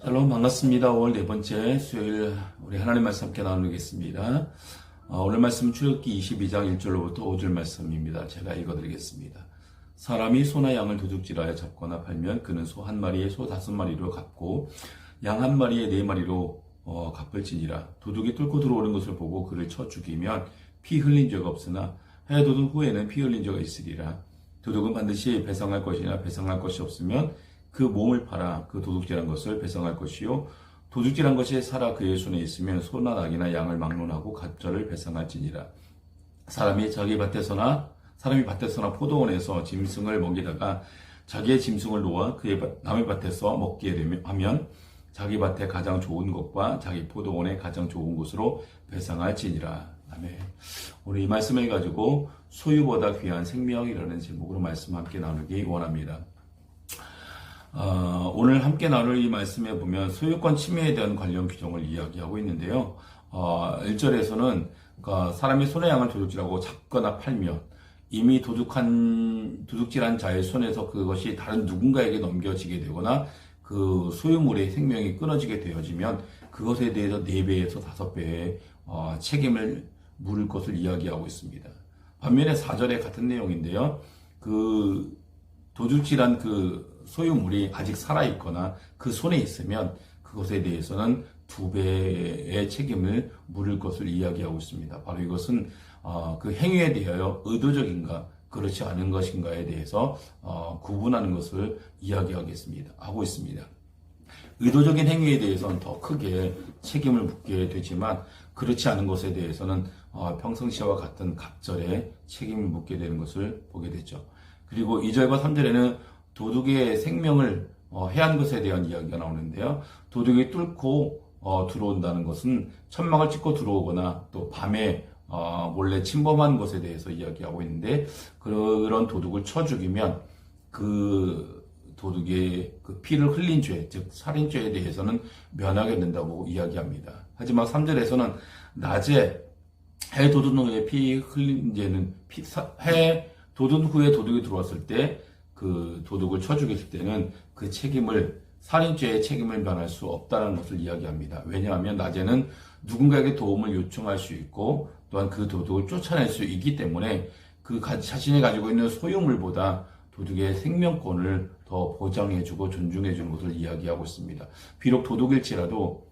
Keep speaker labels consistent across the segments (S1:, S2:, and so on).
S1: 샬롬 반갑습니다. 5월 네 번째 수요일 우리 하나님 말씀 함께 나누겠습니다. 오늘 말씀은 출애굽기 22장 1절로부터 5절 말씀입니다. 제가 읽어드리겠습니다. 사람이 소나 양을 도둑질하여 잡거나 팔면 그는 소 한 마리에 소 5마리로 갚고 양 한 마리에 4마리로 갚을지니라. 도둑이 뚫고 들어오는 것을 보고 그를 쳐 죽이면 피 흘린 죄가 없으나 해 도둑 후에는 피 흘린 죄가 있으리라. 도둑은 반드시 배상할 것이나 배상할 것이 없으면 그 몸을 팔아 그 도둑질한 것을 배상할 것이요 도둑질한 것이 살아 그의 손에 있으면 소나 낙이나 양을 막론하고 갑절을 배상할지니라. 사람이 밭에서나 포도원에서 짐승을 먹이다가 자기의 짐승을 놓아 남의 밭에서 먹게 하면 자기 밭에 가장 좋은 것과 자기 포도원에 가장 좋은 곳으로 배상할지니라. 아멘. 오늘 이 말씀을 가지고 소유보다 귀한 생명이라는 제목으로 말씀 함께 나누기 원합니다. 오늘 함께 나눌 이 말씀에 보면 소유권 침해에 대한 관련 규정을 이야기하고 있는데요. 1절에서는 그러니까 사람이 손의 양을 도둑질하고 잡거나 팔면 이미 도둑질한 자의 손에서 그것이 다른 누군가에게 넘겨지게 되거나 그 소유물의 생명이 끊어지게 되어지면 그것에 대해서 4배에서 5배의 책임을 물을 것을 이야기하고 있습니다. 반면에 4절에 같은 내용인데요. 그 도둑질한 그 소유물이 아직 살아있거나 그 손에 있으면 그것에 대해서는 2배의 책임을 물을 것을 이야기하고 있습니다. 바로 이것은 그 행위에 대하여 의도적인가 그렇지 않은 것인가에 대해서 구분하는 것을 하고 있습니다. 의도적인 행위에 대해서는 더 크게 책임을 묻게 되지만 그렇지 않은 것에 대해서는 평상시와 같은 갑절의 책임을 묻게 되는 것을 보게 되죠. 그리고 2절과 3절에는 도둑의 생명을 해한 것에 대한 이야기가 나오는데요. 도둑이 뚫고 들어온다는 것은 천막을 찍고 들어오거나 또 밤에 몰래 침범한 것에 대해서 이야기하고 있는데 그런 도둑을 쳐 죽이면 그 도둑의 그 피를 흘린 죄, 즉 살인죄에 대해서는 면하게 된다고 이야기합니다. 하지만 3절에서는 낮에 해 돋은 후에 피 흘린 죄는 해 돋은 후에 도둑이 들어왔을 때 그 도둑을 쳐 죽였을 때는 그 살인죄의 책임을 면할 수 없다는 것을 이야기합니다. 왜냐하면 낮에는 누군가에게 도움을 요청할 수 있고 또한 그 도둑을 쫓아낼 수 있기 때문에 그 자신이 가지고 있는 소유물보다 도둑의 생명권을 더 보장해주고 존중해주는 것을 이야기하고 있습니다. 비록 도둑일지라도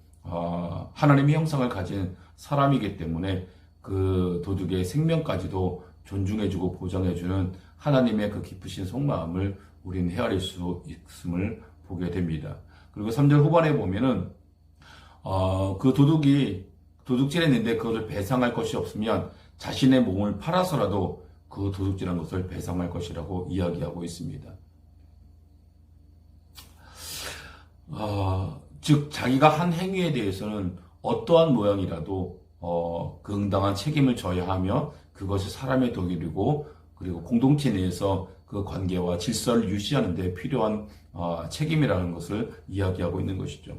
S1: 하나님의 형상을 가진 사람이기 때문에 그 도둑의 생명까지도 존중해주고 보장해주는 하나님의 그 깊으신 속마음을 우리는 헤아릴 수 있음을 보게 됩니다. 그리고 3절 후반에 보면은 그 도둑이 도둑질했는데 그것을 배상할 것이 없으면 자신의 몸을 팔아서라도 그 도둑질한 것을 배상할 것이라고 이야기하고 있습니다. 즉 자기가 한 행위에 대해서는 어떠한 모양이라도 그 응당한 책임을 져야 하며 그것이 사람의 덕이고 그리고 공동체 내에서 그 관계와 질서를 유지하는 데 필요한 책임이라는 것을 이야기하고 있는 것이죠.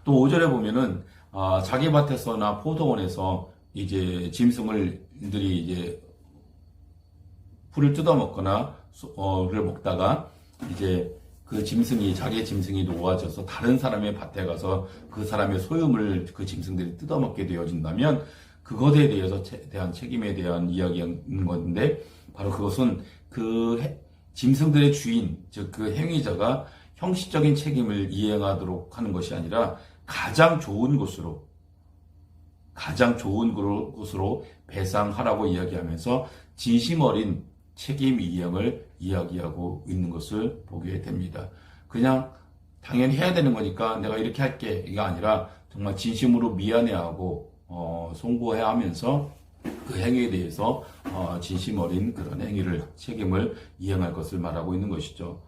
S1: 또 5절에 보면은 자기 밭에서나 포도원에서 이제 짐승들이 이제 풀을 뜯어먹거나 를 먹다가 이제 그 자기의 짐승이 놓아져서 다른 사람의 밭에 가서 그 사람의 소유물을 그 짐승들이 뜯어먹게 되어진다면 그것에 대한 책임에 대한 이야기인 건데 바로 그것은 그 짐승들의 주인, 즉 그 행위자가 형식적인 책임을 이행하도록 하는 것이 아니라 가장 좋은 곳으로 배상하라고 이야기하면서 진심 어린 책임 이행을 이야기하고 있는 것을 보게 됩니다. 그냥 당연히 해야 되는 거니까 내가 이렇게 할게 이가 아니라 정말 진심으로 미안해하고 송구해야 하면서 그 행위에 대해서 진심 어린 그런 책임을 이행할 것을 말하고 있는 것이죠.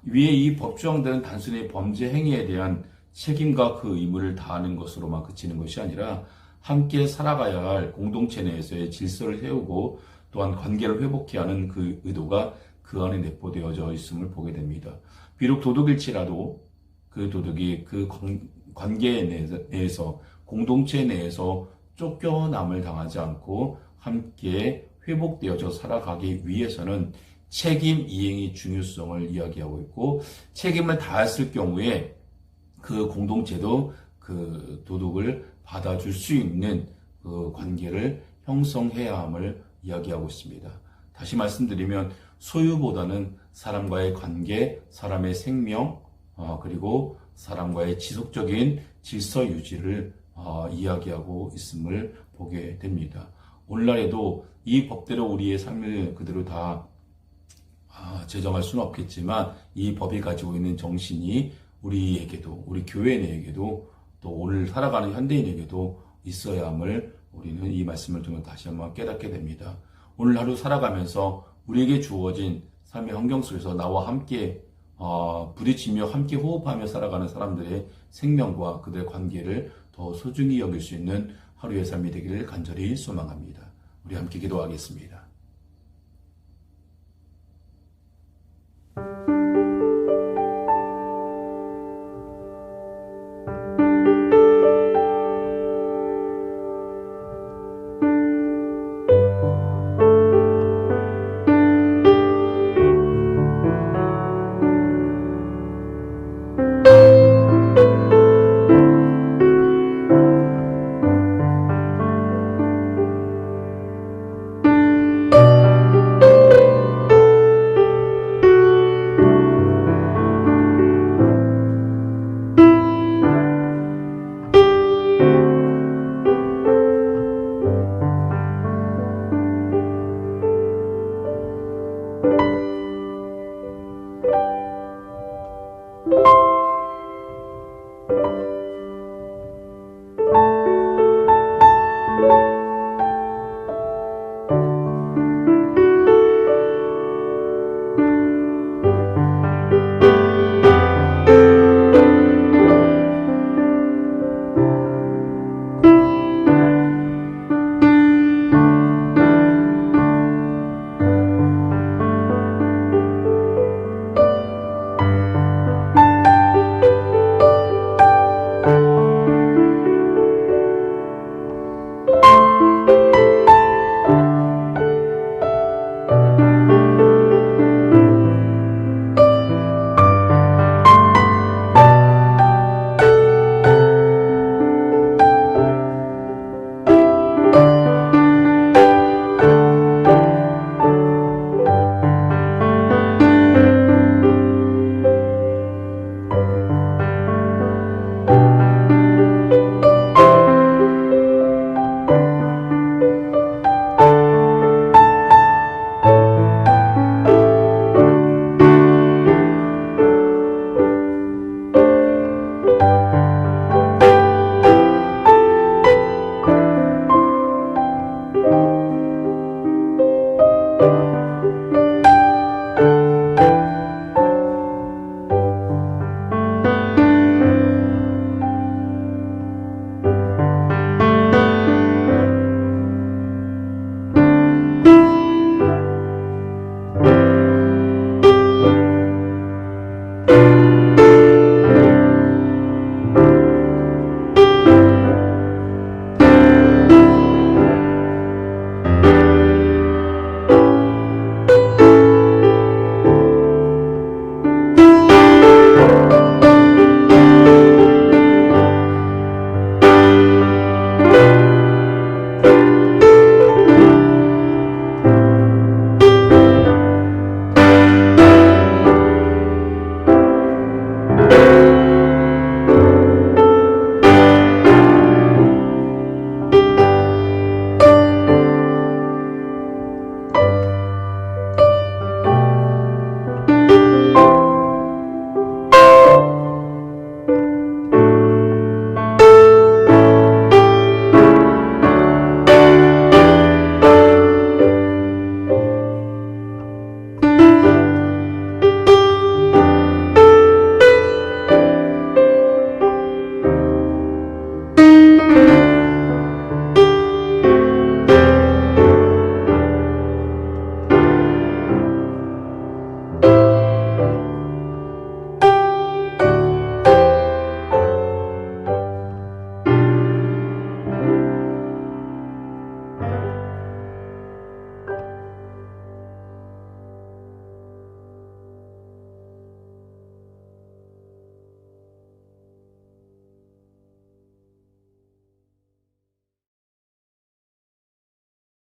S1: 위에 이 법조항들은 단순히 범죄 행위에 대한 책임과 그 의무를 다하는 것으로만 그치는 것이 아니라 함께 살아가야 할 공동체 내에서의 질서를 세우고 또한 관계를 회복해야 하는 그 의도가 그 안에 내포되어져 있음을 보게 됩니다. 비록 도둑일지라도 그 도둑이 그 관계 내에서 공동체 내에서 쫓겨남을 당하지 않고 함께 회복되어져 살아가기 위해서는 책임 이행의 중요성을 이야기하고 있고 책임을 다했을 경우에 그 공동체도 그 도둑을 받아줄 수 있는 그 관계를 형성해야 함을 이야기하고 있습니다. 다시 말씀드리면 소유보다는 사람과의 관계, 사람의 생명, 그리고 사람과의 지속적인 질서 유지를 이야기하고 있음을 보게 됩니다. 오늘날에도 이 법대로 우리의 삶을 그대로 다 제정할 수는 없겠지만 이 법이 가지고 있는 정신이 우리에게도, 우리 교회 내에게도 또 오늘 살아가는 현대인에게도 있어야 함을 우리는 이 말씀을 통해 다시 한번 깨닫게 됩니다. 오늘 하루 살아가면서 우리에게 주어진 삶의 환경 속에서 나와 함께 부딪히며 함께 호흡하며 살아가는 사람들의 생명과 그들의 관계를 더 소중히 여길 수 있는 하루의 삶이 되기를 간절히 소망합니다. 우리 함께 기도하겠습니다.